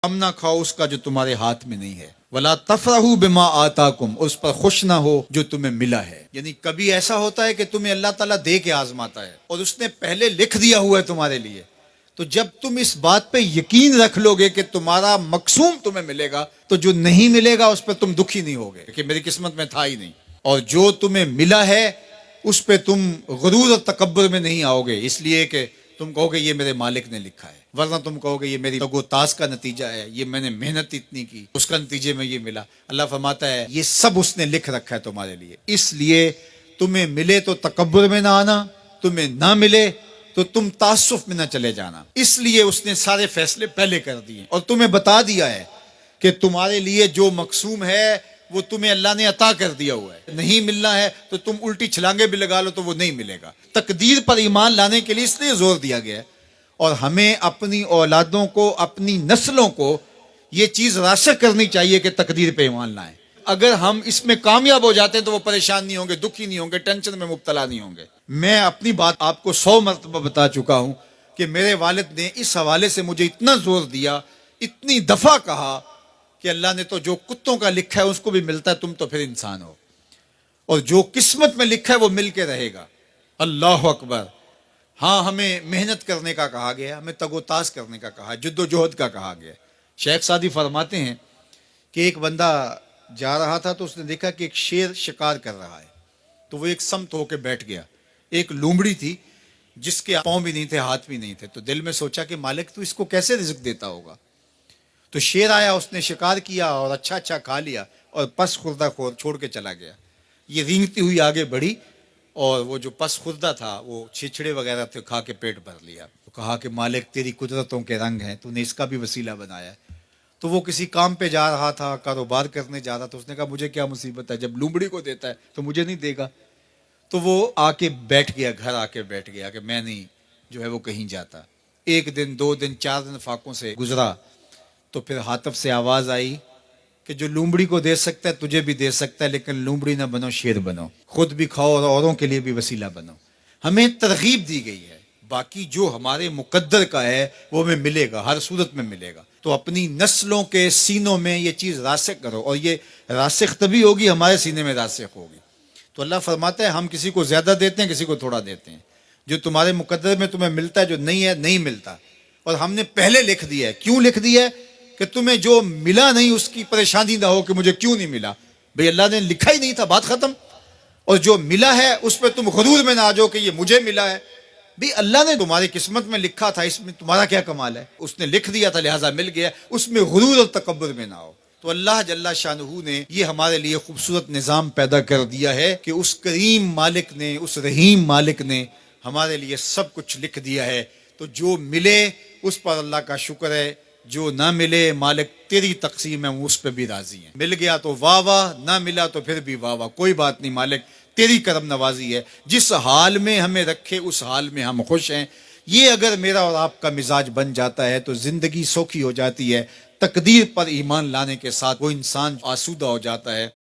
ہم نہ کھاؤ اس کا جو تمہارے ہاتھ میں نہیں ہے، ولا تفرحوا بما آتاکم، اس پر خوش نہ ہو جو تمہیں ملا ہے۔ یعنی کبھی ایسا ہوتا ہے کہ تمہیں اللہ تعالیٰ دے کے آزماتا ہے اور اس نے پہلے لکھ دیا ہوا ہے تمہارے لیے، تو جب تم اس بات پہ یقین رکھ لو گے کہ تمہارا مقسوم تمہیں ملے گا، تو جو نہیں ملے گا اس پہ تم دکھی نہیں ہوگے کہ میری قسمت میں تھا ہی نہیں، اور جو تمہیں ملا ہے اس پہ تم غرور اور تکبر میں نہیں آؤ گے، اس لیے کہ تم کہو گے یہ میرے مالک نے لکھا ہے، ورنہ تم کہو گے یہ میری تگ و تاز کا نتیجہ ہے، یہ میں نے محنت اتنی کی اس کا نتیجے میں یہ ملا۔ اللہ فرماتا ہے یہ سب اس نے لکھ رکھا ہے تمہارے لیے، اس لیے تمہیں ملے تو تکبر میں نہ آنا، تمہیں نہ ملے تو تم تعصف میں نہ چلے جانا، اس لیے اس نے سارے فیصلے پہلے کر دیے اور تمہیں بتا دیا ہے کہ تمہارے لیے جو مقسوم ہے وہ تمہیں اللہ نے عطا کر دیا ہوا ہے، نہیں ملنا ہے تو تم الٹی چھلانگے بھی لگا لو تو وہ نہیں ملے گا۔ تقدیر پر ایمان لانے کے لیے اس لیے زور دیا گیا ہے، اور ہمیں اپنی اولادوں کو، اپنی نسلوں کو یہ چیز راسخ کرنی چاہیے کہ تقدیر پہ ایمان لائیں۔ اگر ہم اس میں کامیاب ہو جاتے ہیں تو وہ پریشان نہیں ہوں گے، دکھی نہیں ہوں گے، ٹینشن میں مبتلا نہیں ہوں گے۔ میں اپنی بات آپ کو 100 مرتبہ بتا چکا ہوں کہ میرے والد نے اس حوالے سے مجھے اتنا زور دیا، اتنی دفعہ کہا کہ اللہ نے تو جو کتوں کا لکھا ہے اس کو بھی ملتا ہے، تم تو پھر انسان ہو، اور جو قسمت میں لکھا ہے وہ مل کے رہے گا۔ اللہ اکبر۔ ہاں، ہمیں محنت کرنے کا کہا گیا، ہمیں تگ و تاز کرنے کا کہا، جد و جہد کا کہا گیا۔ شیخ سعدی فرماتے ہیں کہ ایک بندہ جا رہا تھا تو اس نے دیکھا کہ ایک شیر شکار کر رہا ہے، تو وہ ایک سمت ہو کے بیٹھ گیا۔ ایک لومڑی تھی جس کے پاؤں بھی نہیں تھے، ہاتھ بھی نہیں تھے، تو دل میں سوچا کہ مالک تو اس کو کیسے رزق دیتا ہوگا۔ تو شیر آیا، اس نے شکار کیا اور اچھا اچھا کھا لیا اور پس خوردہ چھوڑ کے چلا گیا۔ یہ رینگتی ہوئی آگے بڑھی اور وہ جو پس خوردہ تھا وہ چھچڑے وغیرہ تھے، کھا کے پیٹ بھر لیا۔ تو کہا کہ مالک تیری قدرتوں کے رنگ ہیں، تو نے اس کا بھی وسیلہ بنایا ہے۔ تو وہ کسی کام پہ جا رہا تھا، کاروبار کرنے جا رہا تھا، اس نے کہا مجھے کیا مصیبت ہے، جب لومڑی کو دیتا ہے تو مجھے نہیں دے گا۔ تو وہ آ کے بیٹھ گیا، گھر آ کے بیٹھ گیا کہ میں نہیں جو ہے وہ کہیں جاتا۔ ایک دن، 2 دن، 4 دن فاقوں سے گزرا، تو پھر ہاتف سے آواز آئی کہ جو لومڑی کو دے سکتا ہے تجھے بھی دے سکتا ہے، لیکن لومڑی نہ بنو، شیر بنو، خود بھی کھاؤ اور اوروں کے لیے بھی وسیلہ بنو۔ ہمیں ترغیب دی گئی ہے، باقی جو ہمارے مقدر کا ہے وہ ہمیں ملے گا، ہر صورت میں ملے گا۔ تو اپنی نسلوں کے سینوں میں یہ چیز راسخ کرو، اور یہ راسخ تبھی ہوگی ہمارے سینے میں راسخ ہوگی۔ تو اللہ فرماتا ہے ہم کسی کو زیادہ دیتے ہیں، کسی کو تھوڑا دیتے ہیں، جو تمہارے مقدر میں تمہیں ملتا ہے، جو نہیں ہے نہیں ملتا، اور ہم نے پہلے لکھ دیا ہے۔ کیوں لکھ دیا ہے؟ کہ تمہیں جو ملا نہیں اس کی پریشانی نہ ہو کہ مجھے کیوں نہیں ملا، بھئی اللہ نے لکھا ہی نہیں تھا، بات ختم۔ اور جو ملا ہے اس پہ تم غرور میں نہ آ جاؤ کہ یہ مجھے ملا ہے، بھی اللہ نے تمہاری قسمت میں لکھا تھا، اس میں تمہارا کیا کمال ہے، اس نے لکھ دیا تھا لہٰذا مل گیا، اس میں غرور اور تکبر میں نہ آؤ۔ تو اللہ جل شانہ نے یہ ہمارے لیے خوبصورت نظام پیدا کر دیا ہے کہ اس کریم مالک نے، اس رحیم مالک نے ہمارے لیے سب کچھ لکھ دیا ہے۔ تو جو ملے اس پر اللہ کا شکر ہے، جو نہ ملے مالک تیری تقسیم ہے، اس پہ بھی راضی ہیں۔ مل گیا تو واہ واہ، نہ ملا تو پھر بھی واہ واہ، کوئی بات نہیں، مالک تیری کرم نوازی ہے، جس حال میں ہمیں رکھے اس حال میں ہم خوش ہیں۔ یہ اگر میرا اور آپ کا مزاج بن جاتا ہے تو زندگی سوکھی ہو جاتی ہے۔ تقدیر پر ایمان لانے کے ساتھ وہ انسان آسودہ ہو جاتا ہے۔